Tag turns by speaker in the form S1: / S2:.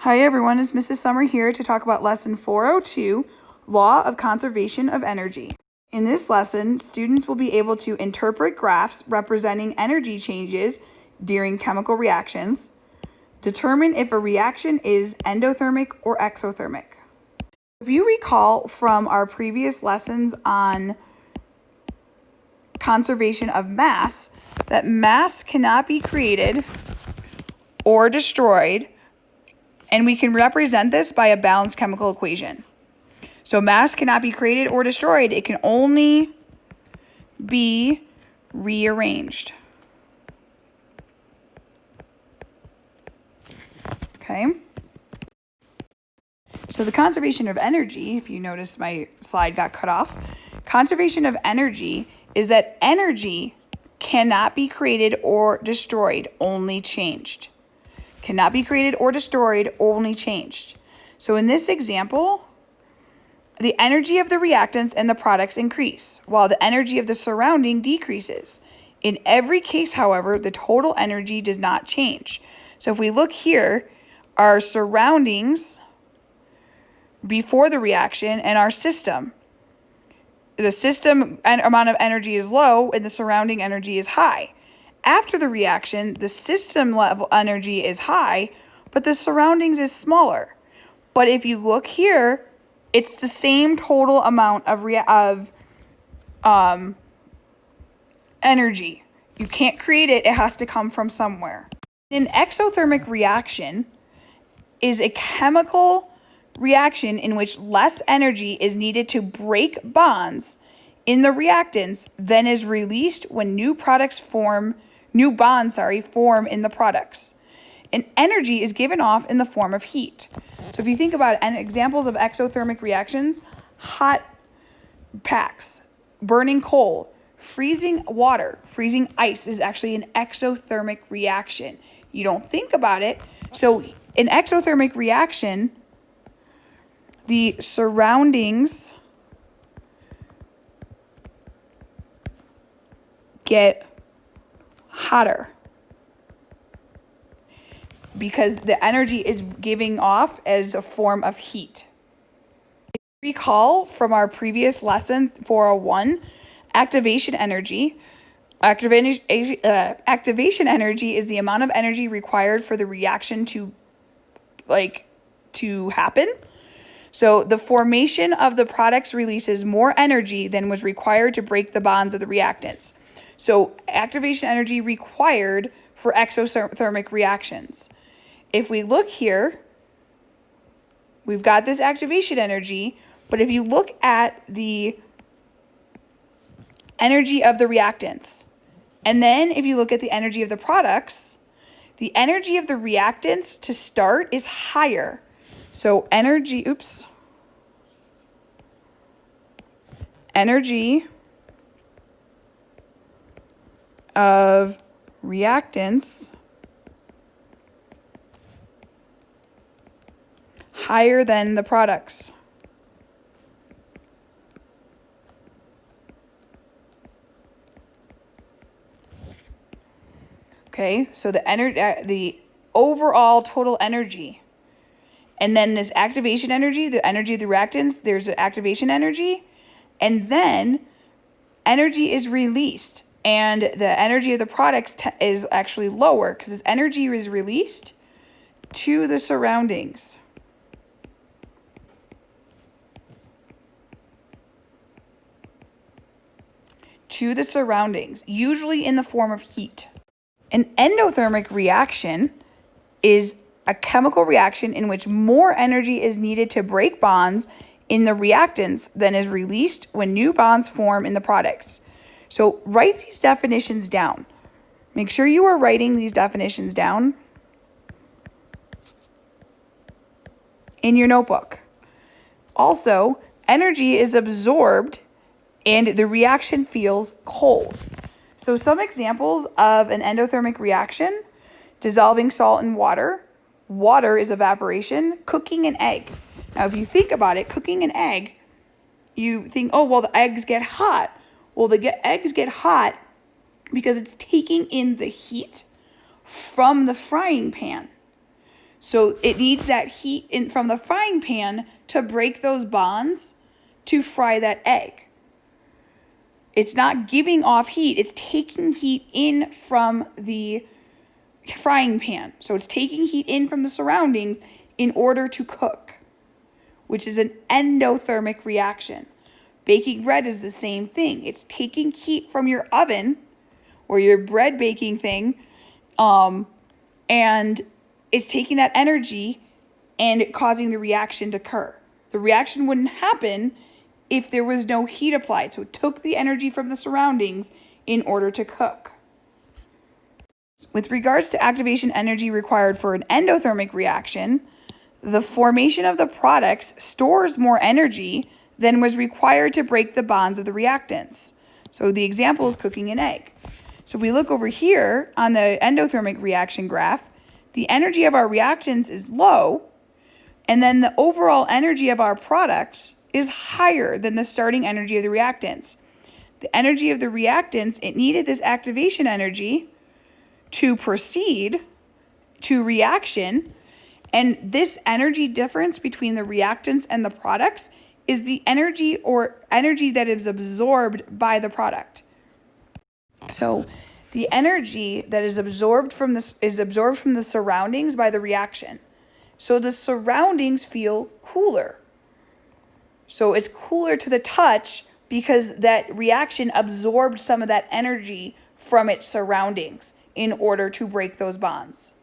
S1: Hi everyone, it's Mrs. Summer here to talk about Lesson 402, Law of Conservation of Energy. In this lesson, students will be able to interpret graphs representing energy changes during chemical reactions, determine if a reaction is endothermic or exothermic. If you recall from our previous lessons on conservation of mass, that mass cannot be created or destroyed, and we can represent this by a balanced chemical equation. So mass cannot be created or destroyed. It can only be rearranged. Okay. So the conservation of energy, if you notice my slide got cut off, conservation of energy is that energy cannot be created or destroyed, only changed. Cannot be created or destroyed, only changed. So in this example, the energy of the reactants and the products increase, while the energy of the surrounding decreases. In every case, however, the total energy does not change. So if we look here, our surroundings before the reaction and our system. The system amount of energy is low and the surrounding energy is high. After the reaction, the system level energy is high, but the surroundings is smaller. But if you look here, it's the same total amount of energy. You can't create it. It has to come from somewhere. An exothermic reaction is a chemical reaction in which less energy is needed to break bonds in the reactants than is released when new bonds form in the products. And energy is given off in the form of heat. So if you think about examples of exothermic reactions, hot packs, burning coal, freezing water, freezing ice is actually an exothermic reaction. You don't think about it. So an exothermic reaction, the surroundings get hotter because the energy is giving off as a form of heat. If you recall from our previous lesson 401, activation energy is the amount of energy required for the reaction to happen. So the formation of the products releases more energy than was required to break the bonds of the reactants. So activation energy required for exothermic reactions. If we look here, we've got this activation energy, but if you look at the energy of the reactants, and then if you look at the energy of the products, the energy of the reactants to start is higher. So energy of reactants higher than the products. Okay, so the overall total energy, and then this activation energy, the energy of the reactants, there's an activation energy, and then energy is released. And the energy of the products is actually lower because this energy is released to the surroundings. Usually in the form of heat. An endothermic reaction is a chemical reaction in which more energy is needed to break bonds in the reactants than is released when new bonds form in the products. So write these definitions down. Make sure you are writing these definitions down in your notebook. Also, energy is absorbed and the reaction feels cold. So some examples of an endothermic reaction: dissolving salt in water. Water is evaporation. Cooking an egg. Now, if you think about it, cooking an egg, you think, oh, well, the eggs get hot. Well, the eggs get hot because it's taking in the heat from the frying pan. So it needs that heat in from the frying pan to break those bonds to fry that egg. It's not giving off heat, it's taking heat in from the frying pan. So it's taking heat in from the surroundings in order to cook, which is an endothermic reaction. Baking bread is the same thing. It's taking heat from your oven or your bread baking thing, and it's taking that energy and causing the reaction to occur. The reaction wouldn't happen if there was no heat applied. So it took the energy from the surroundings in order to cook. With regards to activation energy required for an endothermic reaction, the formation of the products stores more energy than was required to break the bonds of the reactants. So the example is cooking an egg. So if we look over here on the endothermic reaction graph, the energy of our reactants is low, and then the overall energy of our product is higher than the starting energy of the reactants. The energy of the reactants, it needed this activation energy to proceed to reaction, and this energy difference between the reactants and the products is the energy that is absorbed by the product. So the energy that is absorbed from the surroundings by the reaction. So the surroundings feel cooler. So it's cooler to the touch because that reaction absorbed some of that energy from its surroundings in order to break those bonds.